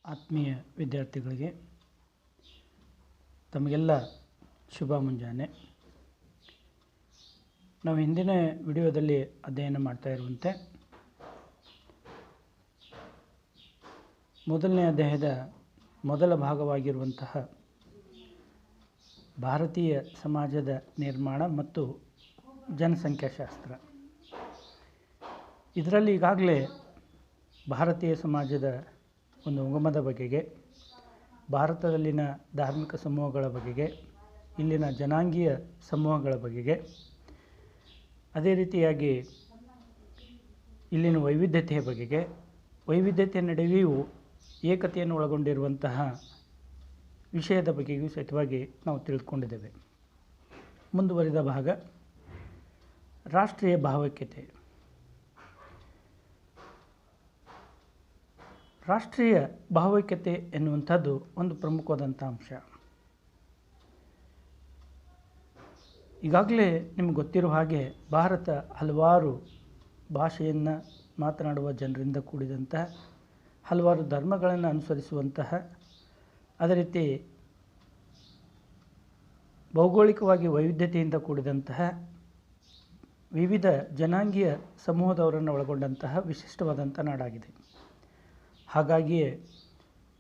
ಆತ್ಮೀಯ ವಿದ್ಯಾರ್ಥಿಗಳಿಗೆ ತಮಗೆಲ್ಲ ಶುಭ ಮುಂಜಾನೆ. ನಾವು ಹಿಂದಿನ ವಿಡಿಯೋದಲ್ಲಿ ಅಧ್ಯಯನ ಮಾಡ್ತಾ ಇರುವಂತೆ ಮೊದಲನೇ ಅಧ್ಯಾಯದ ಮೊದಲ ಭಾಗವಾಗಿರುವಂತಹ ಭಾರತೀಯ ಸಮಾಜದ ನಿರ್ಮಾಣ ಮತ್ತು ಜನಸಂಖ್ಯಾಶಾಸ್ತ್ರ, ಇದರಲ್ಲಿ ಈಗಾಗಲೇ ಭಾರತೀಯ ಸಮಾಜದ ಒಂದು ಉಗಮದ ಬಗೆಗೆ, ಭಾರತದಲ್ಲಿನ ಧಾರ್ಮಿಕ ಸಮೂಹಗಳ ಬಗೆಗೆ, ಇಲ್ಲಿನ ಜನಾಂಗೀಯ ಸಮೂಹಗಳ ಬಗೆಗೆ, ಅದೇ ರೀತಿಯಾಗಿ ಇಲ್ಲಿನ ವೈವಿಧ್ಯತೆಯ ಬಗೆಗೆ, ವೈವಿಧ್ಯತೆಯ ನಡುವೆಯೂ ಏಕತೆಯನ್ನು ಒಳಗೊಂಡಿರುವಂತಹ ವಿಷಯದ ಬಗ್ಗೆಯೂ ಸಹಿತವಾಗಿ ನಾವು ತಿಳಿದುಕೊಂಡಿದ್ದೇವೆ. ಮುಂದುವರಿದ ಭಾಗ ರಾಷ್ಟ್ರೀಯ ಭಾವೈಕ್ಯತೆ. ರಾಷ್ಟ್ರೀಯ ಭಾವೈಕ್ಯತೆ ಎನ್ನುವಂಥದ್ದು ಒಂದು ಪ್ರಮುಖವಾದಂಥ ಅಂಶ. ಈಗಾಗಲೇ ನಿಮಗೆ ಗೊತ್ತಿರುವ ಹಾಗೆ ಭಾರತ ಹಲವಾರು ಭಾಷೆಯನ್ನು ಮಾತನಾಡುವ ಜನರಿಂದ ಕೂಡಿದಂತಹ, ಹಲವಾರು ಧರ್ಮಗಳನ್ನು ಅನುಸರಿಸುವಂತಹ, ಅದೇ ರೀತಿ ಭೌಗೋಳಿಕವಾಗಿ ವೈವಿಧ್ಯತೆಯಿಂದ ಕೂಡಿದಂತಹ ವಿವಿಧ ಜನಾಂಗೀಯ ಸಮೂಹದವರನ್ನು ಒಳಗೊಂಡಂತಹ ವಿಶಿಷ್ಟವಾದಂಥ ನಾಡಾಗಿದೆ. ಹಾಗಾಗಿಯೇ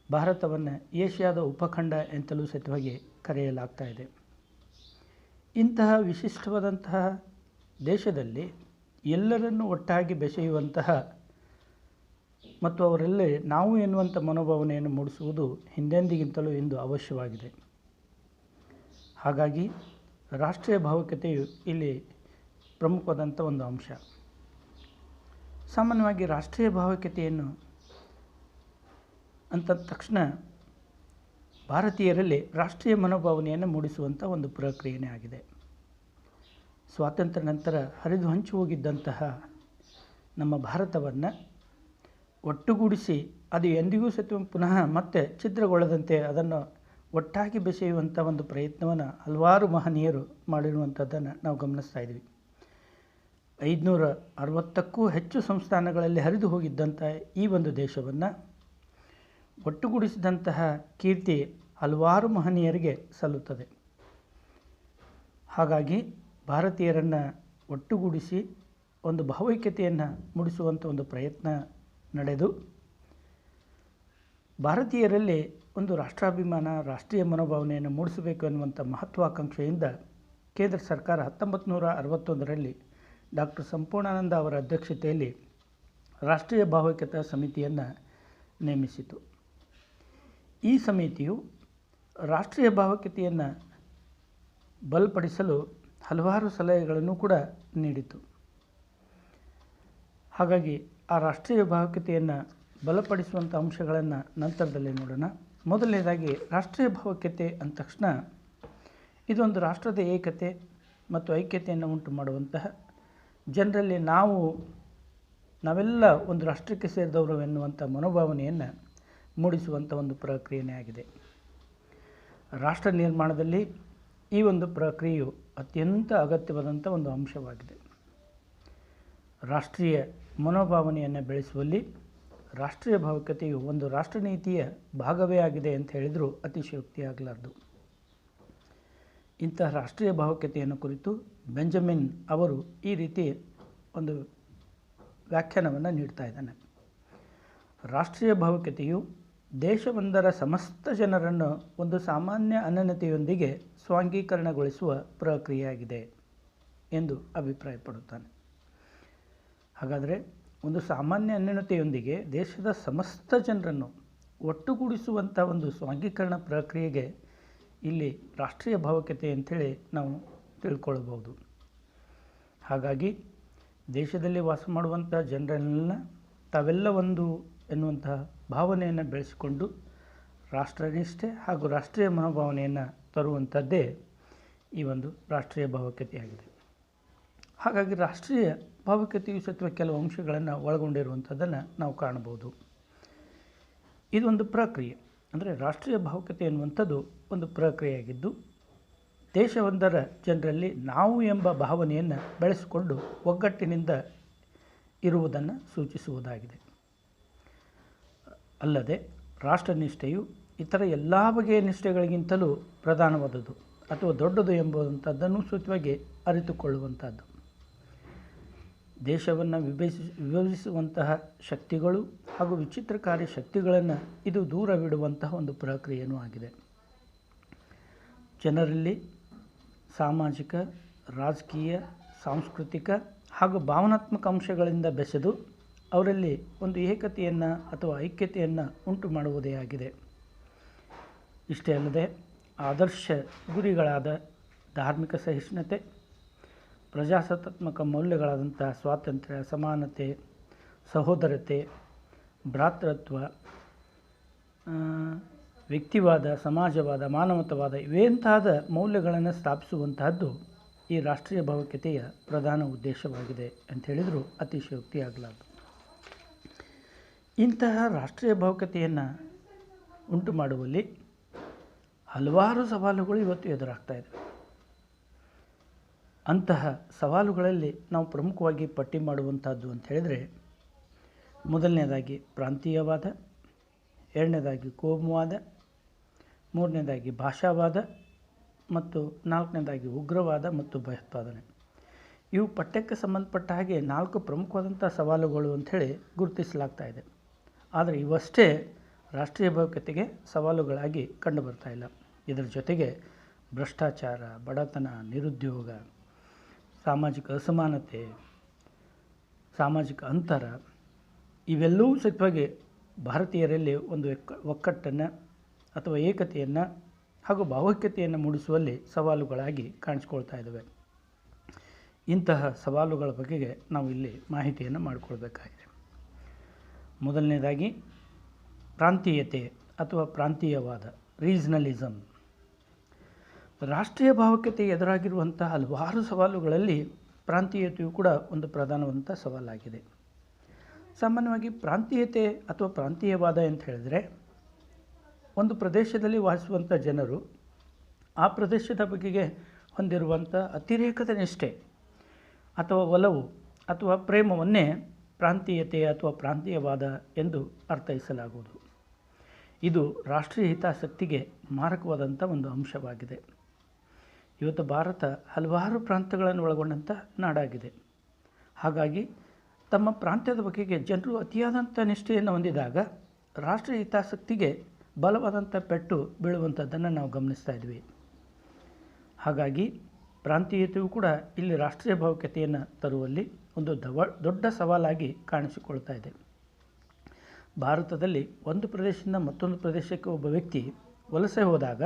ಭಾರತವನ್ನು ಏಷ್ಯಾದ ಉಪಖಂಡ ಎಂತಲೂ ಸಹಿತವಾಗಿ ಕರೆಯಲಾಗ್ತಾ ಇದೆ. ಇಂತಹ ವಿಶಿಷ್ಟವಾದಂತಹ ದೇಶದಲ್ಲಿ ಎಲ್ಲರನ್ನೂ ಒಟ್ಟಾಗಿ ಬೆಸೆಯುವಂತಹ ಮತ್ತು ಅವರಲ್ಲಿ ನಾವು ಎನ್ನುವಂಥ ಮನೋಭಾವನೆಯನ್ನು ಮೂಡಿಸುವುದು ಹಿಂದೆಂದಿಗಿಂತಲೂ ಇಂದು ಅವಶ್ಯವಾಗಿದೆ. ಹಾಗಾಗಿ ರಾಷ್ಟ್ರೀಯ ಭಾವೈಕ್ಯತೆಯು ಇಲ್ಲಿ ಪ್ರಮುಖವಾದಂಥ ಒಂದು ಅಂಶ. ಸಾಮಾನ್ಯವಾಗಿ ರಾಷ್ಟ್ರೀಯ ಭಾವೈಕ್ಯತೆಯನ್ನು ಅಂತ ತಕ್ಷಣ ಭಾರತೀಯರಲ್ಲಿ ರಾಷ್ಟ್ರೀಯ ಮನೋಭಾವನೆಯನ್ನು ಮೂಡಿಸುವಂಥ ಒಂದು ಪ್ರಕ್ರಿಯೆಯೇ ಆಗಿದೆ. ಸ್ವಾತಂತ್ರ್ಯ ನಂತರ ಹರಿದು ಹಂಚಿ ಹೋಗಿದ್ದಂತಹ ನಮ್ಮ ಭಾರತವನ್ನು ಒಟ್ಟುಗೂಡಿಸಿ ಅದು ಎಂದಿಗೂ ಸಹಿತ ಪುನಃ ಮತ್ತೆ ಛಿದ್ರಗೊಳ್ಳದಂತೆ ಅದನ್ನು ಒಟ್ಟಾಗಿ ಬೆಸೆಯುವಂಥ ಒಂದು ಪ್ರಯತ್ನವನ್ನು ಹಲವಾರು ಮಹನೀಯರು ಮಾಡಿರುವಂಥದ್ದನ್ನು ನಾವು ಗಮನಿಸ್ತಾ ಇದ್ವಿ. 560ಕ್ಕೂ ಹೆಚ್ಚು ಸಂಸ್ಥಾನಗಳಲ್ಲಿ ಹರಿದು ಹೋಗಿದ್ದಂಥ ಈ ಒಂದು ದೇಶವನ್ನು ಒಟ್ಟುಗೂಡಿಸಿದಂತಹ ಕೀರ್ತಿ ಹಲವಾರು ಮಹನೀಯರಿಗೆ ಸಲ್ಲುತ್ತದೆ. ಹಾಗಾಗಿ ಭಾರತೀಯರನ್ನು ಒಟ್ಟುಗೂಡಿಸಿ ಒಂದು ಭಾವೈಕ್ಯತೆಯನ್ನು ಮೂಡಿಸುವಂಥ ಒಂದು ಪ್ರಯತ್ನ ನಡೆದು ಭಾರತೀಯರಲ್ಲಿ ಒಂದು ರಾಷ್ಟ್ರಾಭಿಮಾನ, ರಾಷ್ಟ್ರೀಯ ಮನೋಭಾವನೆಯನ್ನು ಮೂಡಿಸಬೇಕು ಎನ್ನುವಂಥ ಮಹತ್ವಾಕಾಂಕ್ಷೆಯಿಂದ ಕೇಂದ್ರ ಸರ್ಕಾರ 1961ರಲ್ಲಿ ಡಾಕ್ಟರ್ ಸಂಪೂರ್ಣಾನಂದ ಅವರ ಅಧ್ಯಕ್ಷತೆಯಲ್ಲಿ ರಾಷ್ಟ್ರೀಯ ಭಾವೈಕ್ಯತಾ ಸಮಿತಿಯನ್ನು ನೇಮಿಸಿತು. ಈ ಸಮಿತಿಯು ರಾಷ್ಟ್ರೀಯ ಭಾವೈಕ್ಯತೆಯನ್ನು ಬಲಪಡಿಸಲು ಹಲವಾರು ಸಲಹೆಗಳನ್ನು ಕೂಡ ನೀಡಿತು. ಹಾಗಾಗಿ ಆ ರಾಷ್ಟ್ರೀಯ ಭಾವೈಕ್ಯತೆಯನ್ನು ಬಲಪಡಿಸುವಂಥ ಅಂಶಗಳನ್ನು ನಂತರದಲ್ಲಿ ನೋಡೋಣ. ಮೊದಲನೇದಾಗಿ ರಾಷ್ಟ್ರೀಯ ಭಾವೈಕ್ಯತೆ ಅಂದ ತಕ್ಷಣ ಇದೊಂದು ರಾಷ್ಟ್ರದ ಏಕತೆ ಮತ್ತು ಐಕ್ಯತೆಯನ್ನು ಉಂಟು ಮಾಡುವಂತಹ, ಜನರಲ್ಲಿ ನಾವೆಲ್ಲ ಒಂದು ರಾಷ್ಟ್ರಕ್ಕೆ ಸೇರಿದವರು ಎನ್ನುವಂಥ ಮನೋಭಾವನೆಯನ್ನು ಮೂಡಿಸುವಂಥ ಒಂದು ಪ್ರಕ್ರಿಯೆಯೇ ಆಗಿದೆ. ರಾಷ್ಟ್ರ ನಿರ್ಮಾಣದಲ್ಲಿ ಈ ಒಂದು ಪ್ರಕ್ರಿಯೆಯು ಅತ್ಯಂತ ಅಗತ್ಯವಾದಂಥ ಒಂದು ಅಂಶವಾಗಿದೆ. ರಾಷ್ಟ್ರೀಯ ಮನೋಭಾವನೆಯನ್ನು ಬೆಳೆಸುವಲ್ಲಿ ರಾಷ್ಟ್ರೀಯ ಭಾವೈಕ್ಯತೆಯು ಒಂದು ರಾಷ್ಟ್ರ ನೀತಿಯ ಭಾಗವೇ ಆಗಿದೆ ಅಂತ ಹೇಳಿದರೂ ಅತಿಶಯೋಕ್ತಿಯಾಗಲಾರದು. ಇಂತಹ ರಾಷ್ಟ್ರೀಯ ಭಾವೈಕ್ಯತೆಯನ್ನು ಕುರಿತು ಬೆಂಜಮಿನ್ ಅವರು ಈ ರೀತಿ ಒಂದು ವ್ಯಾಖ್ಯಾನವನ್ನು ನೀಡ್ತಾ ಇದ್ದಾನೆ. ರಾಷ್ಟ್ರೀಯ ಭಾವೈಕ್ಯತೆಯು ದೇಶವೊಂದರ ಸಮಸ್ತ ಜನರನ್ನು ಒಂದು ಸಾಮಾನ್ಯ ಅನನ್ಯತೆಯೊಂದಿಗೆ ಸ್ವಾಂಗೀಕರಣಗೊಳಿಸುವ ಪ್ರಕ್ರಿಯೆಯಾಗಿದೆ ಎಂದು ಅಭಿಪ್ರಾಯಪಡುತ್ತಾನೆ. ಹಾಗಾದರೆ ಒಂದು ಸಾಮಾನ್ಯ ಅನ್ಯೋನ್ಯತೆಯೊಂದಿಗೆ ದೇಶದ ಸಮಸ್ತ ಜನರನ್ನು ಒಟ್ಟುಗೂಡಿಸುವಂಥ ಒಂದು ಸ್ವಾಂಗೀಕರಣ ಪ್ರಕ್ರಿಯೆಗೆ ಇಲ್ಲಿ ರಾಷ್ಟ್ರೀಯ ಭಾವೈಕ್ಯತೆ ಅಂಥೇಳಿ ನಾವು ತಿಳ್ಕೊಳ್ಬೋದು. ಹಾಗಾಗಿ ದೇಶದಲ್ಲಿ ವಾಸ ಮಾಡುವಂಥ ಜನರನ್ನೆಲ್ಲ ತಾವೆಲ್ಲ ಒಂದು ಎನ್ನುವಂತಹ ಭಾವನೆಯನ್ನು ಬೆಳೆಸಿಕೊಂಡು ರಾಷ್ಟ್ರನಿಷ್ಠೆ ಹಾಗೂ ರಾಷ್ಟ್ರೀಯ ಮನೋಭಾವನೆಯನ್ನು ತರುವಂಥದ್ದೇ ಈ ಒಂದು ರಾಷ್ಟ್ರೀಯ ಭಾವೈಕ್ಯತೆಯಾಗಿದೆ. ಹಾಗಾಗಿ ರಾಷ್ಟ್ರೀಯ ಭಾವೈಕ್ಯತೆಯು ಸತ್ವ ಕೆಲವು ಅಂಶಗಳನ್ನು ಒಳಗೊಂಡಿರುವಂಥದ್ದನ್ನು ನಾವು ಕಾಣಬಹುದು. ಇದೊಂದು ಪ್ರಕ್ರಿಯೆ, ಅಂದರೆ ರಾಷ್ಟ್ರೀಯ ಭಾವೈಕ್ಯತೆ ಎನ್ನುವಂಥದ್ದು ಒಂದು ಪ್ರಕ್ರಿಯೆಯಾಗಿದ್ದು ದೇಶವೊಂದರ ಜನರಲ್ಲಿ ನಾವು ಎಂಬ ಭಾವನೆಯನ್ನು ಬೆಳೆಸಿಕೊಂಡು ಒಗ್ಗಟ್ಟಿನಿಂದ ಇರುವುದನ್ನು ಸೂಚಿಸುವುದಾಗಿದೆ. ಅಲ್ಲದೆ ರಾಷ್ಟ್ರನಿಷ್ಠೆಯು ಇತರ ಎಲ್ಲ ಬಗೆಯ ನಿಷ್ಠೆಗಳಿಗಿಂತಲೂ ಪ್ರಧಾನವಾದುದು ಅಥವಾ ದೊಡ್ಡದು ಎಂಬುವಂಥದ್ದನ್ನು ಸೂಚ್ಯವಾಗಿ ಅರಿತುಕೊಳ್ಳುವಂಥದ್ದು. ದೇಶವನ್ನು ವಿಭಜಿಸುವಂತಹ ಶಕ್ತಿಗಳು ಹಾಗೂ ವಿಚಿತ್ರಕಾರಿ ಶಕ್ತಿಗಳನ್ನು ಇದು ದೂರವಿಡುವಂತಹ ಒಂದು ಪ್ರಕ್ರಿಯೆಯೂ ಆಗಿದೆ. ಜನರಲ್ಲಿ ಸಾಮಾಜಿಕ, ರಾಜಕೀಯ, ಸಾಂಸ್ಕೃತಿಕ ಹಾಗೂ ಭಾವನಾತ್ಮಕ ಅಂಶಗಳಿಂದ ಬೆಸೆದು ಅವರಲ್ಲಿ ಒಂದು ಏಕತೆಯನ್ನು ಅಥವಾ ಐಕ್ಯತೆಯನ್ನು ಉಂಟು ಮಾಡುವುದೇ ಆಗಿದೆ. ಇಷ್ಟೇ ಅಲ್ಲದೆ ಆದರ್ಶ ಗುರಿಗಳಾದ ಧಾರ್ಮಿಕ ಸಹಿಷ್ಣುತೆ, ಪ್ರಜಾಸತ್ತಾತ್ಮಕ ಮೌಲ್ಯಗಳಾದಂಥ ಸ್ವಾತಂತ್ರ್ಯ, ಸಮಾನತೆ, ಸಹೋದರತೆ, ಭ್ರಾತೃತ್ವ, ವ್ಯಕ್ತಿವಾದ, ಸಮಾಜವಾದ, ಮಾನವತಾವಾದ ಇವೆಂತಾದ ಮೌಲ್ಯಗಳನ್ನು ಸ್ಥಾಪಿಸುವಂತಹದ್ದು ಈ ರಾಷ್ಟ್ರೀಯ ಭಾವೈಕ್ಯತೆಯ ಪ್ರಧಾನ ಉದ್ದೇಶವಾಗಿದೆ ಅಂತ ಹೇಳಿದರೂ ಅತಿಶಯೋಕ್ತಿಯಾಗಲಾರದು. ಇಂತಹ ರಾಷ್ಟ್ರೀಯ ಭಾವೈಕ್ಯತೆಯನ್ನು ಉಂಟು ಮಾಡುವಲ್ಲಿ ಹಲವಾರು ಸವಾಲುಗಳು ಇವತ್ತು ಎದುರಾಗ್ತಾ ಇದೆ. ಅಂತಹ ಸವಾಲುಗಳಲ್ಲಿ ನಾವು ಪ್ರಮುಖವಾಗಿ ಪಟ್ಟಿ ಮಾಡುವಂಥದ್ದು ಅಂತ ಹೇಳಿದರೆ, ಮೊದಲನೇದಾಗಿ ಪ್ರಾಂತೀಯವಾದ, ಎರಡನೇದಾಗಿ ಕೋಮುವಾದ, ಮೂರನೇದಾಗಿ ಭಾಷಾವಾದ ಮತ್ತು ನಾಲ್ಕನೇದಾಗಿ ಉಗ್ರವಾದ ಮತ್ತು ಭಯೋತ್ಪಾದನೆ. ಇವು ಪಠ್ಯಕ್ಕೆ ಸಂಬಂಧಪಟ್ಟ ಹಾಗೆ 4 ಪ್ರಮುಖವಾದಂಥ ಸವಾಲುಗಳು ಅಂಥೇಳಿ ಗುರುತಿಸಲಾಗ್ತಾ ಇದೆ. ಆದರೆ ಇವಷ್ಟೇ ರಾಷ್ಟ್ರೀಯ ಭಾವೈಕ್ಯತೆಗೆ ಸವಾಲುಗಳಾಗಿ ಕಂಡುಬರ್ತಾ ಇಲ್ಲ. ಇದರ ಜೊತೆಗೆ ಭ್ರಷ್ಟಾಚಾರ, ಬಡತನ, ನಿರುದ್ಯೋಗ, ಸಾಮಾಜಿಕ ಅಸಮಾನತೆ, ಸಾಮಾಜಿಕ ಅಂತರ ಇವೆಲ್ಲವೂ ಸಹಿತವಾಗಿ ಭಾರತೀಯರಲ್ಲಿ ಒಂದು ಒಕ್ಕಟ್ಟನ್ನು ಅಥವಾ ಏಕತೆಯನ್ನು ಹಾಗೂ ಭಾವೈಕ್ಯತೆಯನ್ನು ಮೂಡಿಸುವಲ್ಲಿ ಸವಾಲುಗಳಾಗಿ ಕಾಣಿಸ್ಕೊಳ್ತಾ ಇದ್ದಾವೆ. ಇಂತಹ ಸವಾಲುಗಳ ಬಗೆಗೆ ನಾವು ಇಲ್ಲಿ ಮಾಹಿತಿಯನ್ನು ಮಾಡಿಕೊಳ್ಬೇಕಾಗಿದೆ. ಮೊದಲನೇದಾಗಿ ಪ್ರಾಂತೀಯತೆ ಅಥವಾ ಪ್ರಾಂತೀಯವಾದ, ರೀಜ್ನಲಿಸಮ್. ರಾಷ್ಟ್ರೀಯ ಭಾವೈಕ್ಯತೆ ಎದುರಾಗಿರುವಂಥ ಹಲವಾರು ಸವಾಲುಗಳಲ್ಲಿ ಪ್ರಾಂತೀಯತೆಯು ಕೂಡ ಒಂದು ಪ್ರಧಾನವಾದಂಥ ಸವಾಲಾಗಿದೆ. ಸಾಮಾನ್ಯವಾಗಿ ಪ್ರಾಂತೀಯತೆ ಅಥವಾ ಪ್ರಾಂತೀಯವಾದ ಅಂತ ಹೇಳಿದರೆ, ಒಂದು ಪ್ರದೇಶದಲ್ಲಿ ವಾಸಿಸುವಂಥ ಜನರು ಆ ಪ್ರದೇಶದ ಬಗೆಗೆ ಹೊಂದಿರುವಂಥ ಅತಿರೇಕದ ನಿಷ್ಠೆ ಅಥವಾ ಒಲವು ಅಥವಾ ಪ್ರೇಮವನ್ನೇ ಪ್ರಾಂತೀಯತೆ ಅಥವಾ ಪ್ರಾಂತೀಯವಾದ ಎಂದು ಅರ್ಥೈಸಲಾಗುವುದು. ಇದು ರಾಷ್ಟ್ರೀಯ ಹಿತಾಸಕ್ತಿಗೆ ಮಾರಕವಾದಂಥ ಒಂದು ಅಂಶವಾಗಿದೆ. ಇವತ್ತು ಭಾರತ ಹಲವಾರು ಪ್ರಾಂತ್ಯಗಳನ್ನು ಒಳಗೊಂಡಂಥ ನಾಡಾಗಿದೆ. ಹಾಗಾಗಿ ತಮ್ಮ ಪ್ರಾಂತ್ಯದ ಬಗೆಗೆ ಜನರು ಅತಿಯಾದಂಥ ನಿಷ್ಠೆಯನ್ನು ಹೊಂದಿದಾಗ ರಾಷ್ಟ್ರೀಯ ಹಿತಾಸಕ್ತಿಗೆ ಬಲವಾದಂಥ ಪೆಟ್ಟು ಬೀಳುವಂಥದ್ದನ್ನು ನಾವು ಗಮನಿಸ್ತಾ ಇದ್ವಿ. ಹಾಗಾಗಿ ಪ್ರಾಂತೀಯತೆಯು ಕೂಡ ಇಲ್ಲಿ ರಾಷ್ಟ್ರೀಯ ಭಾವೈಕ್ಯತೆಯನ್ನು ತರುವಲ್ಲಿ ಒಂದು ದೊಡ್ಡ ಸವಾಲಾಗಿ ಕಾಣಿಸಿಕೊಳ್ತಾ ಇದೆ. ಭಾರತದಲ್ಲಿ ಒಂದು ಪ್ರದೇಶದಿಂದ ಮತ್ತೊಂದು ಪ್ರದೇಶಕ್ಕೆ ಒಬ್ಬ ವ್ಯಕ್ತಿ ವಲಸೆ ಹೋದಾಗ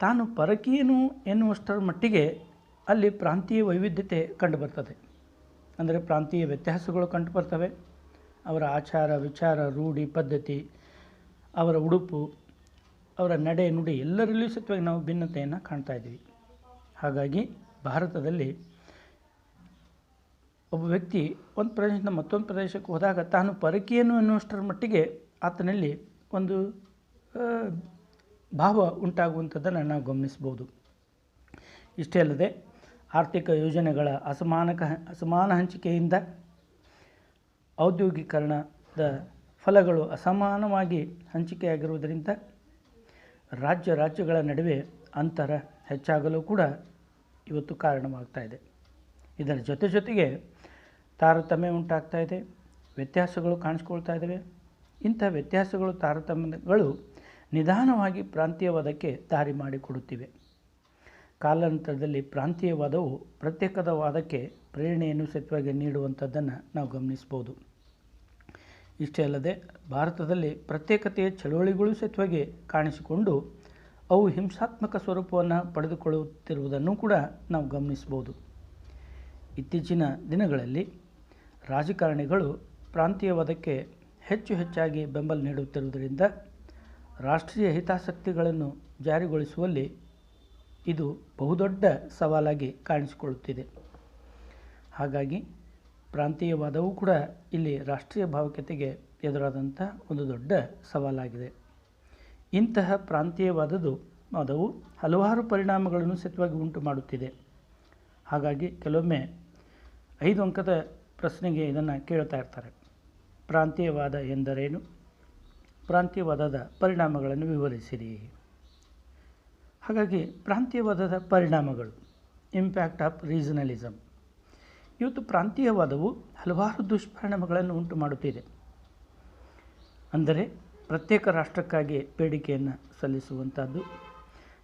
ತಾನು ಪರಕೀಯನು ಎನ್ನುವಷ್ಟರ ಮಟ್ಟಿಗೆ ಅಲ್ಲಿ ಪ್ರಾಂತೀಯ ವೈವಿಧ್ಯತೆ ಕಂಡುಬರ್ತದೆ. ಅಂದರೆ ಪ್ರಾಂತೀಯ ವ್ಯತ್ಯಾಸಗಳು ಕಂಡುಬರ್ತವೆ. ಅವರ ಆಚಾರ, ವಿಚಾರ, ರೂಢಿ, ಪದ್ಧತಿ, ಅವರ ಉಡುಪು, ಅವರ ನಡೆ, ನುಡಿ ಎಲ್ಲರಲ್ಲಿಯೂ ಸಹಿತವಾಗಿ ನಾವು ಭಿನ್ನತೆಯನ್ನು ಕಾಣ್ತಾ ಇದ್ದೀವಿ. ಹಾಗಾಗಿ ಭಾರತದಲ್ಲಿ ಒಬ್ಬ ವ್ಯಕ್ತಿ ಒಂದು ಪ್ರದೇಶದಿಂದ ಮತ್ತೊಂದು ಪ್ರದೇಶಕ್ಕೆ ಹೋದಾಗ ತಾನು ಪರಕೀಯನು ಎನ್ನುವಷ್ಟರ ಮಟ್ಟಿಗೆ ಆತನಲ್ಲಿ ಒಂದು ಭಾವ ಉಂಟಾಗುವಂಥದ್ದನ್ನು ನಾವು ಗಮನಿಸ್ಬೋದು. ಇಷ್ಟೇ ಅಲ್ಲದೆ ಆರ್ಥಿಕ ಯೋಜನೆಗಳ ಅಸಮಾನ ಹಂಚಿಕೆಯಿಂದ ಔದ್ಯೋಗೀಕರಣದ ಫಲಗಳು ಅಸಮಾನವಾಗಿ ಹಂಚಿಕೆಯಾಗಿರುವುದರಿಂದ ರಾಜ್ಯಗಳ ನಡುವೆ ಅಂತರ ಹೆಚ್ಚಾಗಲು ಕೂಡ ಇವತ್ತು ಕಾರಣವಾಗ್ತಾ ಇದೆ. ಇದರ ಜೊತೆಗೆ ತಾರತಮ್ಯ ಉಂಟಾಗ್ತಾ ಇದೆ, ವ್ಯತ್ಯಾಸಗಳು ಕಾಣಿಸ್ಕೊಳ್ತಾ ಇದ್ದಾವೆ. ಇಂಥ ವ್ಯತ್ಯಾಸಗಳು, ತಾರತಮ್ಯಗಳು ನಿಧಾನವಾಗಿ ಪ್ರಾಂತೀಯವಾದಕ್ಕೆ ದಾರಿ ಮಾಡಿಕೊಡುತ್ತಿವೆ. ಕಾಲಾನಂತರದಲ್ಲಿ ಪ್ರಾಂತೀಯವಾದವು ಪ್ರತ್ಯೇಕದ ವಾದಕ್ಕೆ ಪ್ರೇರಣೆಯನ್ನು ಸಹಿತವಾಗಿ ನೀಡುವಂಥದ್ದನ್ನು ನಾವು ಗಮನಿಸ್ಬೋದು. ಇಷ್ಟೇ ಅಲ್ಲದೆ ಭಾರತದಲ್ಲಿ ಪ್ರತ್ಯೇಕತೆಯ ಚಳುವಳಿಗಳು ಸಹಿತವಾಗಿ ಕಾಣಿಸಿಕೊಂಡು ಅವು ಹಿಂಸಾತ್ಮಕ ಸ್ವರೂಪವನ್ನು ಪಡೆದುಕೊಳ್ಳುತ್ತಿರುವುದನ್ನು ಕೂಡ ನಾವು ಗಮನಿಸ್ಬೋದು. ಇತ್ತೀಚಿನ ದಿನಗಳಲ್ಲಿ ರಾಜಕಾರಣಿಗಳು ಪ್ರಾಂತೀಯವಾದಕ್ಕೆ ಹೆಚ್ಚಾಗಿ ಬೆಂಬಲ ನೀಡುತ್ತಿರುವುದರಿಂದ ರಾಷ್ಟ್ರೀಯ ಹಿತಾಸಕ್ತಿಗಳನ್ನು ಜಾರಿಗೊಳಿಸುವಲ್ಲಿ ಇದು ಬಹುದೊಡ್ಡ ಸವಾಲಾಗಿ ಕಾಣಿಸಿಕೊಳ್ಳುತ್ತಿದೆ. ಹಾಗಾಗಿ ಪ್ರಾಂತೀಯವಾದವೂ ಕೂಡ ಇಲ್ಲಿ ರಾಷ್ಟ್ರೀಯ ಭಾವೈಕ್ಯತೆಗೆ ಎದುರಾದಂಥ ಒಂದು ದೊಡ್ಡ ಸವಾಲಾಗಿದೆ. ಇಂತಹ ಪ್ರಾಂತೀಯವಾದವು ಹಲವಾರು ಪರಿಣಾಮಗಳನ್ನು ಸಹಿತವಾಗಿ ಉಂಟು ಮಾಡುತ್ತಿದೆ. ಹಾಗಾಗಿ ಕೆಲವೊಮ್ಮೆ 5 ಅಂಕದ ಪ್ರಶ್ನೆಗೆ ಇದನ್ನು ಕೇಳ್ತಾ ಇರ್ತಾರೆ. ಪ್ರಾಂತೀಯವಾದ ಎಂದರೇನು? ಪ್ರಾಂತೀಯವಾದದ ಪರಿಣಾಮಗಳನ್ನು ವಿವರಿಸಿರಿ. ಹಾಗಾಗಿ ಪ್ರಾಂತೀಯವಾದದ ಪರಿಣಾಮಗಳು, ಇಂಪ್ಯಾಕ್ಟ್ ಆಫ್ ರೀಜನಲಿಸಮ್. ಇವತ್ತು ಪ್ರಾಂತೀಯವಾದವು ಹಲವಾರು ದುಷ್ಪರಿಣಾಮಗಳನ್ನು ಉಂಟು ಮಾಡುತ್ತಿದೆ. ಅಂದರೆ ಪ್ರತ್ಯೇಕ ರಾಷ್ಟ್ರಕ್ಕಾಗಿ ಬೇಡಿಕೆಯನ್ನು ಸಲ್ಲಿಸುವಂಥದ್ದು,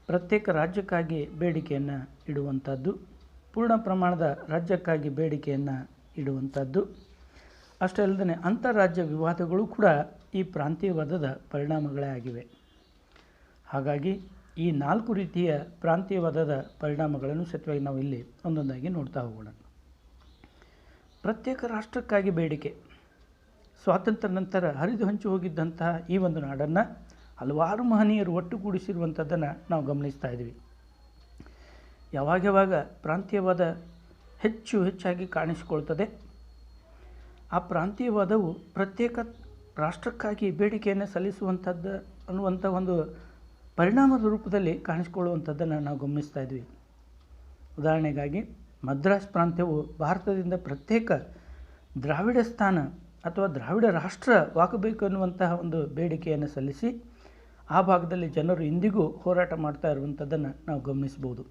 ಪ್ರತ್ಯೇಕ ರಾಜ್ಯಕ್ಕಾಗಿ ಬೇಡಿಕೆಯನ್ನು ಇಡುವಂಥದ್ದು, ಪೂರ್ಣ ಪ್ರಮಾಣದ ರಾಜ್ಯಕ್ಕಾಗಿ ಬೇಡಿಕೆಯನ್ನು ಇಡುವಂಥದ್ದು. ಅಷ್ಟೇ ಅಲ್ಲದೆ ಅಂತಾರಾಜ್ಯ ವಿವಾದಗಳು ಕೂಡ ಈ ಪ್ರಾಂತೀಯವಾದದ ಪರಿಣಾಮಗಳೇ ಆಗಿವೆ. ಹಾಗಾಗಿ ಈ 4 ರೀತಿಯ ಪ್ರಾಂತೀಯವಾದದ ಪರಿಣಾಮಗಳನ್ನು ಸತ್ಯವಾಗಿ ನಾವು ಇಲ್ಲಿ ಒಂದೊಂದಾಗಿ ನೋಡ್ತಾ ಹೋಗೋಣ. ಪ್ರತ್ಯೇಕ ರಾಷ್ಟ್ರಕ್ಕಾಗಿ ಬೇಡಿಕೆ. ಸ್ವಾತಂತ್ರ್ಯ ನಂತರ ಹರಿದು ಹಂಚಿ ಹೋಗಿದ್ದಂತಹ ಈ ಒಂದು ನಾಡನ್ನು ಹಲವಾರು ಮಹನೀಯರು ಒಟ್ಟುಗೂಡಿಸಿರುವಂಥದ್ದನ್ನು ನಾವು ಗಮನಿಸ್ತಾ ಇದ್ವಿ. ಯಾವಾಗ ಪ್ರಾಂತೀಯವಾದ ಹೆಚ್ಚಾಗಿ ಕಾಣಿಸಿಕೊಳ್ತದೆ, ಆ ಪ್ರಾಂತೀಯವಾದವು ಪ್ರತ್ಯೇಕ ರಾಷ್ಟ್ರಕ್ಕಾಗಿ ಬೇಡಿಕೆಯನ್ನು ಸಲ್ಲಿಸುವಂಥದ್ದು ಅನ್ನುವಂಥ ಒಂದು ಪರಿಣಾಮದ ರೂಪದಲ್ಲಿ ಕಾಣಿಸಿಕೊಳ್ಳುವಂಥದ್ದನ್ನು ನಾವು ಗಮನಿಸ್ತಾ ಇದ್ವಿ. ಉದಾಹರಣೆಗಾಗಿ ಮದ್ರಾಸ್ ಪ್ರಾಂತ್ಯವು ಭಾರತದಿಂದ ಪ್ರತ್ಯೇಕ ದ್ರಾವಿಡ ಸ್ಥಾನ ಅಥವಾ ದ್ರಾವಿಡ ರಾಷ್ಟ್ರವಾಗಬೇಕು ಅನ್ನುವಂತಹ ಒಂದು ಬೇಡಿಕೆಯನ್ನು ಸಲ್ಲಿಸಿ ಆ ಭಾಗದಲ್ಲಿ ಜನರು ಇಂದಿಗೂ ಹೋರಾಟ ಮಾಡ್ತಾ ಇರುವಂಥದ್ದನ್ನು ನಾವು ಗಮನಿಸ್ಬೋದು.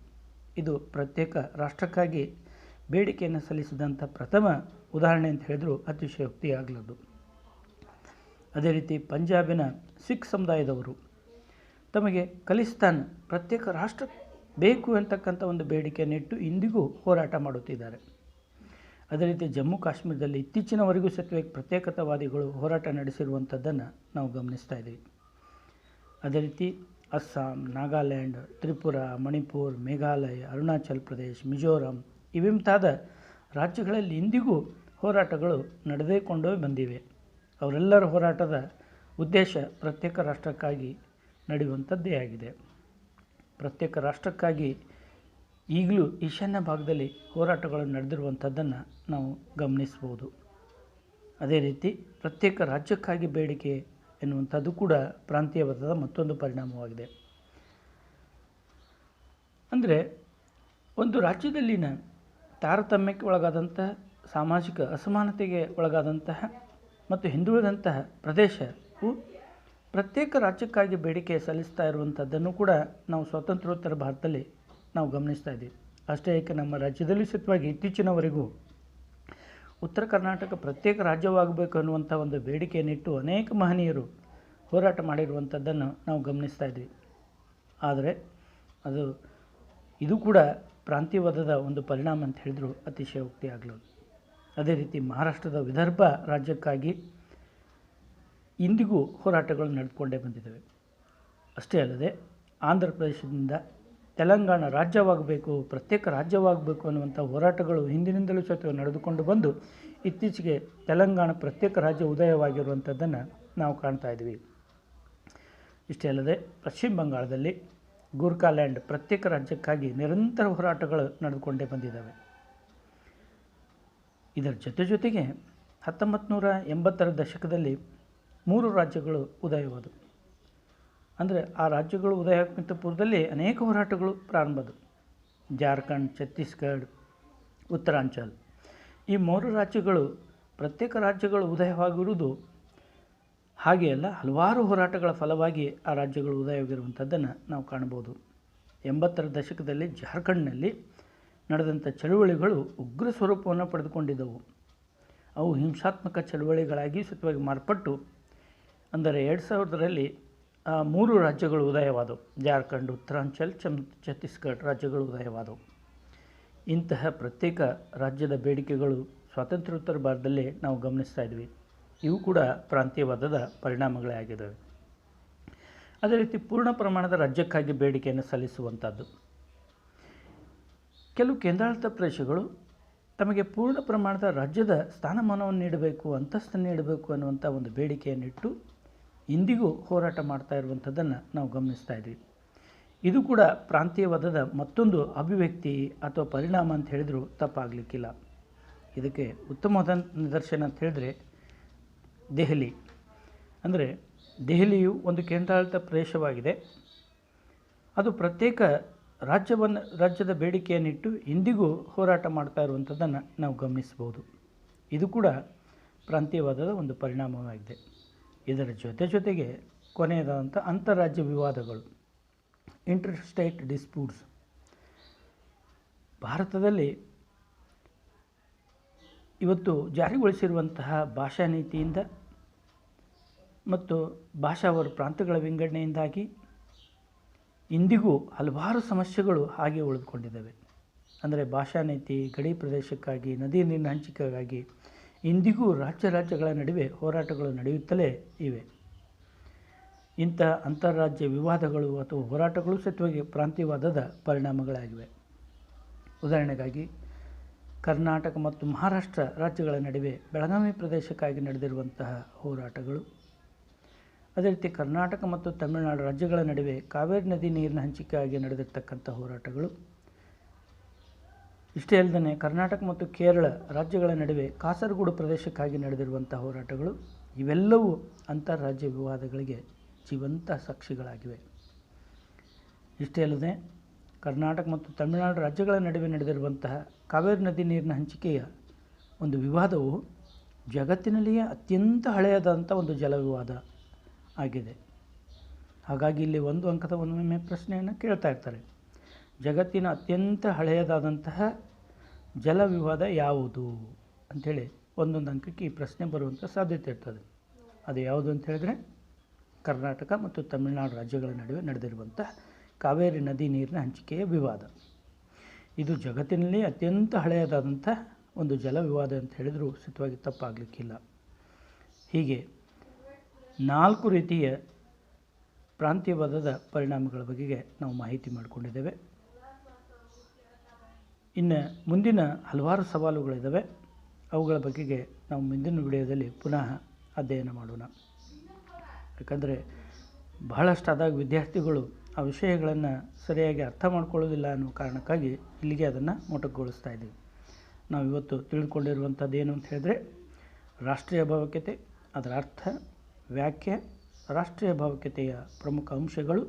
ಇದು ಪ್ರತ್ಯೇಕ ರಾಷ್ಟ್ರಕ್ಕಾಗಿ ಬೇಡಿಕೆಯನ್ನು ಸಲ್ಲಿಸಿದಂಥ ಪ್ರಥಮ ಉದಾಹರಣೆ ಅಂತ ಹೇಳಿದರೂ ಅತಿಶಯೋಕ್ತಿ ಆಗಲದು. ಅದೇ ರೀತಿ ಪಂಜಾಬಿನ ಸಿಖ್ ಸಮುದಾಯದವರು ತಮಗೆ ಖಲಿಸ್ತಾನ್ ಪ್ರತ್ಯೇಕ ರಾಷ್ಟ್ರ ಬೇಕು ಅಂತಕ್ಕಂಥ ಒಂದು ಬೇಡಿಕೆಯನ್ನು ಇಟ್ಟು ಇಂದಿಗೂ ಹೋರಾಟ ಮಾಡುತ್ತಿದ್ದಾರೆ. ಅದೇ ರೀತಿ ಜಮ್ಮು ಕಾಶ್ಮೀರದಲ್ಲಿ ಇತ್ತೀಚಿನವರೆಗೂ ಸತ್ಯವಾಗಿ ಪ್ರತ್ಯೇಕತಾವಾದಿಗಳು ಹೋರಾಟ ನಡೆಸಿರುವಂಥದ್ದನ್ನು ನಾವು ಗಮನಿಸ್ತಾ ಇದ್ದೀವಿ. ಅದೇ ರೀತಿ ಅಸ್ಸಾಂ, ನಾಗಾಲ್ಯಾಂಡ್, ತ್ರಿಪುರಾ, ಮಣಿಪುರ್, ಮೇಘಾಲಯ, ಅರುಣಾಚಲ್ ಪ್ರದೇಶ್, ಮಿಜೋರಾಂ ಇವಿಂತಾದ ರಾಜ್ಯಗಳಲ್ಲಿ ಇಂದಿಗೂ ಹೋರಾಟಗಳು ನಡೆದುಕೊಂಡೇ ಬಂದಿವೆ. ಅವರೆಲ್ಲರ ಹೋರಾಟದ ಉದ್ದೇಶ ಪ್ರತ್ಯೇಕ ರಾಷ್ಟ್ರಕ್ಕಾಗಿ ನಡೆಯುವಂಥದ್ದೇ ಆಗಿದೆ. ಪ್ರತ್ಯೇಕ ರಾಷ್ಟ್ರಕ್ಕಾಗಿ ಈಗಲೂ ಈಶಾನ್ಯ ಭಾಗದಲ್ಲಿ ಹೋರಾಟಗಳು ನಡೆದಿರುವಂಥದ್ದನ್ನು ನಾವು ಗಮನಿಸ್ಬೋದು. ಅದೇ ರೀತಿ ಪ್ರತ್ಯೇಕ ರಾಜ್ಯಕ್ಕಾಗಿ ಬೇಡಿಕೆ ಎನ್ನುವಂಥದ್ದು ಕೂಡ ಪ್ರಾಂತೀಯವಾದದ ಮತ್ತೊಂದು ಪರಿಣಾಮವಾಗಿದೆ. ಅಂದರೆ ಒಂದು ರಾಜ್ಯದಲ್ಲಿನ ತಾರತಮ್ಯಕ್ಕೆ ಒಳಗಾದಂತಹ, ಸಾಮಾಜಿಕ ಅಸಮಾನತೆಗೆ ಒಳಗಾದಂತಹ ಮತ್ತು ಹಿಂದುಳಿದಂತಹ ಪ್ರದೇಶವು ಪ್ರತ್ಯೇಕ ರಾಜ್ಯಕ್ಕಾಗಿ ಬೇಡಿಕೆ ಸಲ್ಲಿಸ್ತಾ ಇರುವಂಥದ್ದನ್ನು ಕೂಡ ನಾವು ಸ್ವಾತಂತ್ರ್ಯೋತ್ತರ ಭಾರತದಲ್ಲಿ ನಾವು ಗಮನಿಸ್ತಾ ಇದ್ದೀವಿ. ಅಷ್ಟೇ ಏಕೆ ನಮ್ಮ ರಾಜ್ಯದಲ್ಲಿ ಸತ್ಯವಾಗಿ ಇತ್ತೀಚಿನವರೆಗೂ ಉತ್ತರ ಕರ್ನಾಟಕ ಪ್ರತ್ಯೇಕ ರಾಜ್ಯವಾಗಬೇಕು ಅನ್ನುವಂಥ ಒಂದು ಬೇಡಿಕೆಯನ್ನಿಟ್ಟು ಅನೇಕ ಮಹನೀಯರು ಹೋರಾಟ ಮಾಡಿರುವಂಥದ್ದನ್ನು ನಾವು ಗಮನಿಸ್ತಾ ಇದ್ವಿ. ಆದರೆ ಇದು ಕೂಡ ಪ್ರಾಂತೀಯವಾದದ ಒಂದು ಪರಿಣಾಮ ಅಂತ ಹೇಳಿದ್ರು ಅತಿಶಯೋಕ್ತಿ ಆಗಲದು. ಅದೇ ರೀತಿ ಮಹಾರಾಷ್ಟ್ರದ ವಿದರ್ಭ ರಾಜ್ಯಕ್ಕಾಗಿ ಇಂದಿಗೂ ಹೋರಾಟಗಳು ನಡೆದುಕೊಂಡೇ ಬಂದಿದ್ದಾವೆ. ಅಷ್ಟೇ ಅಲ್ಲದೆ ಆಂಧ್ರ ಪ್ರದೇಶದಿಂದ ತೆಲಂಗಾಣ ರಾಜ್ಯವಾಗಬೇಕು, ಪ್ರತ್ಯೇಕ ರಾಜ್ಯವಾಗಬೇಕು ಅನ್ನುವಂಥ ಹೋರಾಟಗಳು ಹಿಂದಿನಿಂದಲೂ ಸಹಿತ ನಡೆದುಕೊಂಡು ಬಂದು ಇತ್ತೀಚೆಗೆ ತೆಲಂಗಾಣ ಪ್ರತ್ಯೇಕ ರಾಜ್ಯ ಉದಯವಾಗಿರುವಂಥದ್ದನ್ನು ನಾವು ಕಾಣ್ತಾ ಇದ್ವಿ. ಇಷ್ಟೇ ಅಲ್ಲದೆ ಪಶ್ಚಿಮ ಬಂಗಾಳದಲ್ಲಿ ಗೂರ್ಖಾಲ್ಯಾಂಡ್ ಪ್ರತ್ಯೇಕ ರಾಜ್ಯಕ್ಕಾಗಿ ನಿರಂತರ ಹೋರಾಟಗಳು ನಡೆದುಕೊಂಡೇ ಬಂದಿದ್ದಾವೆ. ಇದರ ಜೊತೆಗೆ 1980ರ ದಶಕದಲ್ಲಿ 3 ರಾಜ್ಯಗಳು ಉದಯವಾದವು. ಅಂದರೆ ಆ ರಾಜ್ಯಗಳು ಉದಯ ಆಗಕ್ಕಿಂತ ಪೂರ್ವದಲ್ಲಿ ಅನೇಕ ಹೋರಾಟಗಳು ಪ್ರಾರಂಭದವು. ಜಾರ್ಖಂಡ್, ಛತ್ತೀಸ್ಗಢ, ಉತ್ತರಾಂಚಲ್ ಈ 3 ರಾಜ್ಯಗಳು ಪ್ರತ್ಯೇಕ ರಾಜ್ಯಗಳು ಉದಯವಾಗಿರುವುದು ಹಾಗೆ ಅಲ್ಲ, ಹಲವಾರು ಹೋರಾಟಗಳ ಫಲವಾಗಿ ಆ ರಾಜ್ಯಗಳು ಉದಯವಾಗಿರುವಂಥದ್ದನ್ನು ನಾವು ಕಾಣ್ಬೋದು. 80ರ ದಶಕದಲ್ಲಿ ಜಾರ್ಖಂಡ್ನಲ್ಲಿ ನಡೆದಂಥ ಚಳುವಳಿಗಳು ಉಗ್ರ ಸ್ವರೂಪವನ್ನು ಪಡೆದುಕೊಂಡಿದ್ದವು. ಅವು ಹಿಂಸಾತ್ಮಕ ಚಳುವಳಿಗಳಾಗಿ ಸತ್ಯವಾಗಿ ಮಾರ್ಪಟ್ಟು ಅಂದರೆ 2000ರಲ್ಲಿ 3 ರಾಜ್ಯಗಳು ಉದಯವಾದವು. ಜಾರ್ಖಂಡ್, ಉತ್ತರಾಂಚಲ್, ಛತ್ತೀಸ್ಗಢ ರಾಜ್ಯಗಳು ಉದಯವಾದವು. ಇಂತಹ ಪ್ರತ್ಯೇಕ ರಾಜ್ಯದ ಬೇಡಿಕೆಗಳು ಸ್ವಾತಂತ್ರ್ಯೋತ್ತರ ಭಾರತದಲ್ಲೇ ನಾವು ಗಮನಿಸ್ತಾ ಇದ್ವಿ. ಇವು ಕೂಡ ಪ್ರಾಂತೀಯವಾದದ ಪರಿಣಾಮಗಳೇ ಆಗಿದ್ದಾವೆ. ಅದೇ ರೀತಿ ಪೂರ್ಣ ಪ್ರಮಾಣದ ರಾಜ್ಯಕ್ಕಾಗಿ ಬೇಡಿಕೆಯನ್ನು ಸಲ್ಲಿಸುವಂಥದ್ದು. ಕೆಲವು ಕೇಂದ್ರಾಡಳಿತ ಪ್ರದೇಶಗಳು ತಮಗೆ ಪೂರ್ಣ ಪ್ರಮಾಣದ ರಾಜ್ಯದ ಸ್ಥಾನಮಾನವನ್ನು ನೀಡಬೇಕು, ಅಂತಸ್ತನ್ನು ನೀಡಬೇಕು ಅನ್ನುವಂಥ ಒಂದು ಬೇಡಿಕೆಯನ್ನಿಟ್ಟು ಇಂದಿಗೂ ಹೋರಾಟ ಮಾಡ್ತಾ ಇರುವಂಥದ್ದನ್ನು ನಾವು ಗಮನಿಸ್ತಾ ಇದ್ವಿ. ಇದು ಕೂಡ ಪ್ರಾಂತೀಯವಾದದ ಮತ್ತೊಂದು ಅಭಿವ್ಯಕ್ತಿ ಅಥವಾ ಪರಿಣಾಮ ಅಂತ ಹೇಳಿದರೂ ತಪ್ಪಾಗಲಿಕ್ಕಿಲ್ಲ. ಇದಕ್ಕೆ ಉತ್ತಮವಾದ ನಿದರ್ಶನ ಅಂತ ಹೇಳಿದರೆ ದೆಹಲಿ. ಅಂದರೆ ದೆಹಲಿಯು ಒಂದು ಕೇಂದ್ರಾಡಳಿತ ಪ್ರದೇಶವಾಗಿದೆ. ಅದು ಪ್ರತ್ಯೇಕ ರಾಜ್ಯದ ಬೇಡಿಕೆಯನ್ನಿಟ್ಟು ಇಂದಿಗೂ ಹೋರಾಟ ಮಾಡ್ತಾ ಇರುವಂಥದ್ದನ್ನು ನಾವು ಗಮನಿಸ್ಬೋದು. ಇದು ಕೂಡ ಪ್ರಾಂತೀಯವಾದದ ಒಂದು ಪರಿಣಾಮವಾಗಿದೆ. ಇದರ ಜೊತೆಗೆ ಕೊನೆಯದಾದಂಥ ಅಂತಾರಾಜ್ಯ ವಿವಾದಗಳು, ಇಂಟರ್ ಸ್ಟೇಟ್ ಡಿಸ್ಪ್ಯೂಟ್ಸ್. ಭಾರತದಲ್ಲಿ ಇವತ್ತು ಜಾರಿಗೊಳಿಸಿರುವಂತಹ ಭಾಷಾ ನೀತಿಯಿಂದ ಮತ್ತು ಭಾಷಾವಾರು ಪ್ರಾಂತ್ಯಗಳ ವಿಂಗಡಣೆಯಿಂದಾಗಿ ಇಂದಿಗೂ ಹಲವಾರು ಸಮಸ್ಯೆಗಳು ಹಾಗೆ ಉಳಿದುಕೊಂಡಿದ್ದಾವೆ. ಅಂದರೆ ಭಾಷಾ ನೀತಿ, ಗಡಿ ಪ್ರದೇಶಕ್ಕಾಗಿ, ನದಿ ನೀರಿನ ಹಂಚಿಕೆಗಾಗಿ ಇಂದಿಗೂ ರಾಜ್ಯಗಳ ನಡುವೆ ಹೋರಾಟಗಳು ನಡೆಯುತ್ತಲೇ ಇವೆ. ಇಂಥ ಅಂತಾರಾಜ್ಯ ವಿವಾದಗಳು ಅಥವಾ ಹೋರಾಟಗಳು ಸತ್ವವಾಗಿ ಪ್ರಾಂತೀಯವಾದದ ಪರಿಣಾಮಗಳಾಗಿವೆ. ಉದಾಹರಣೆಗಾಗಿ ಕರ್ನಾಟಕ ಮತ್ತು ಮಹಾರಾಷ್ಟ್ರ ರಾಜ್ಯಗಳ ನಡುವೆ ಬೆಳಗಾವಿ ಪ್ರದೇಶಕ್ಕಾಗಿ ನಡೆದಿರುವಂತಹ ಹೋರಾಟಗಳು, ಅದೇ ರೀತಿ ಕರ್ನಾಟಕ ಮತ್ತು ತಮಿಳುನಾಡು ರಾಜ್ಯಗಳ ನಡುವೆ ಕಾವೇರಿ ನದಿ ನೀರಿನ ಹಂಚಿಕೆಯಾಗಿ ನಡೆದಿರ್ತಕ್ಕಂಥ ಹೋರಾಟಗಳು, ಇಷ್ಟೇ ಅಲ್ಲದೆ ಕರ್ನಾಟಕ ಮತ್ತು ಕೇರಳ ರಾಜ್ಯಗಳ ನಡುವೆ ಕಾಸರಗೋಡು ಪ್ರದೇಶಕ್ಕಾಗಿ ನಡೆದಿರುವಂಥ ಹೋರಾಟಗಳು, ಇವೆಲ್ಲವೂ ಅಂತಾರಾಜ್ಯ ವಿವಾದಗಳಿಗೆ ಜೀವಂತ ಸಾಕ್ಷಿಗಳಾಗಿವೆ. ಇಷ್ಟೇ ಅಲ್ಲದೆ ಕರ್ನಾಟಕ ಮತ್ತು ತಮಿಳುನಾಡು ರಾಜ್ಯಗಳ ನಡುವೆ ನಡೆದಿರುವಂತಹ ಕಾವೇರಿ ನದಿ ನೀರಿನ ಹಂಚಿಕೆಯ ಒಂದು ವಿವಾದವು ಜಗತ್ತಿನಲ್ಲಿಯೇ ಅತ್ಯಂತ ಹಳೆಯದಾದಂಥ ಒಂದು ಜಲ ವಿವಾದ ಆಗಿದೆ. ಹಾಗಾಗಿ ಇಲ್ಲಿ ಒಂದು ಅಂಕದ ಒಮ್ಮೊಮ್ಮೆ ಪ್ರಶ್ನೆಯನ್ನು ಕೇಳ್ತಾ ಇರ್ತಾರೆ, ಜಗತ್ತಿನ ಅತ್ಯಂತ ಹಳೆಯದಾದಂತಹ ಜಲ ವಿವಾದ ಯಾವುದು ಅಂಥೇಳಿ ಒಂದೊಂದು ಅಂಕಕ್ಕೆ ಈ ಪ್ರಶ್ನೆ ಬರುವಂಥ ಸಾಧ್ಯತೆ ಇರ್ತದೆ. ಅದು ಯಾವುದು ಅಂತ ಹೇಳಿದ್ರೆ ಕರ್ನಾಟಕ ಮತ್ತು ತಮಿಳುನಾಡು ರಾಜ್ಯಗಳ ನಡುವೆ ನಡೆದಿರುವಂಥ ಕಾವೇರಿ ನದಿ ನೀರಿನ ಹಂಚಿಕೆಯ ವಿವಾದ. ಇದು ಜಗತ್ತಿನಲ್ಲಿ ಅತ್ಯಂತ ಹಳೆಯದಾದಂಥ ಒಂದು ಜಲ ವಿವಾದ ಅಂತ ಹೇಳಿದರೂ ಸತ್ಯವಾಗಿ ತಪ್ಪಾಗಲಿಕ್ಕಿಲ್ಲ. ಹೀಗೆ 4 ರೀತಿಯ ಪ್ರಾಂತೀಯವಾದದ ಪರಿಣಾಮಗಳ ಬಗೆಗೆ ನಾವು ಮಾಹಿತಿ ಮಾಡಿಕೊಂಡಿದ್ದೇವೆ. ಇನ್ನು ಮುಂದಿನ ಹಲವಾರು ಸವಾಲುಗಳಿದ್ದಾವೆ, ಅವುಗಳ ಬಗೆಗೆ ನಾವು ಮುಂದಿನ ವಿಡಿಯೋದಲ್ಲಿ ಪುನಃ ಅಧ್ಯಯನ ಮಾಡೋಣ. ಯಾಕಂದರೆ ಬಹಳಷ್ಟಾದಾಗ ವಿದ್ಯಾರ್ಥಿಗಳು ಆ ವಿಷಯಗಳನ್ನು ಸರಿಯಾಗಿ ಅರ್ಥ ಮಾಡ್ಕೊಳ್ಳೋದಿಲ್ಲ ಅನ್ನೋ ಕಾರಣಕ್ಕಾಗಿ ಇಲ್ಲಿಗೆ ಅದನ್ನು ಮೊಟಕುಗೊಳಿಸ್ತಾ ಇದ್ದೀವಿ. ನಾವು ಇವತ್ತು ತಿಳಿದುಕೊಂಡಿರುವಂಥದ್ದು ಏನು ಅಂತ ಹೇಳಿದ್ರೆ, ರಾಷ್ಟ್ರೀಯ ಭಾವೈಕ್ಯತೆ, ಅದರ ಅರ್ಥ, ವ್ಯಾಖ್ಯೆ, ರಾಷ್ಟ್ರೀಯ ಭಾವೈಕ್ಯತೆಯ ಪ್ರಮುಖ ಅಂಶಗಳು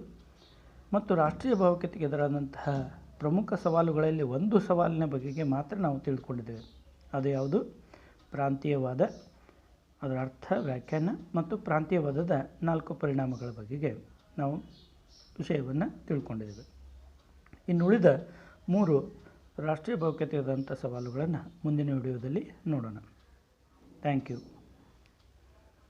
ಮತ್ತು ರಾಷ್ಟ್ರೀಯ ಭಾವೈಕ್ಯತೆಗೆ ಎದುರಾದಂತಹ ಪ್ರಮುಖ ಸವಾಲುಗಳಲ್ಲಿ ಒಂದು ಸವಾಲಿನ ಬಗೆಗೆ ಮಾತ್ರ ನಾವು ತಿಳಿದುಕೊಂಡಿದ್ದೇವೆ. ಅದು ಯಾವುದು? ಪ್ರಾಂತೀಯವಾದ, ಅದರ ಅರ್ಥ, ವ್ಯಾಖ್ಯಾನ ಮತ್ತು ಪ್ರಾಂತೀಯವಾದದ 4 ಪರಿಣಾಮಗಳ ಬಗೆಗೆ ನಾವು ವಿಷಯವನ್ನು ತಿಳ್ಕೊಂಡಿದ್ದೇವೆ. ಇನ್ನು ಉಳಿದ 3 ರಾಷ್ಟ್ರೀಯ ಭಾವೈಕ್ಯತೆಯಾದಂಥ ಸವಾಲುಗಳನ್ನು ಮುಂದಿನ ವಿಡಿಯೋದಲ್ಲಿ ನೋಡೋಣ. Thank you.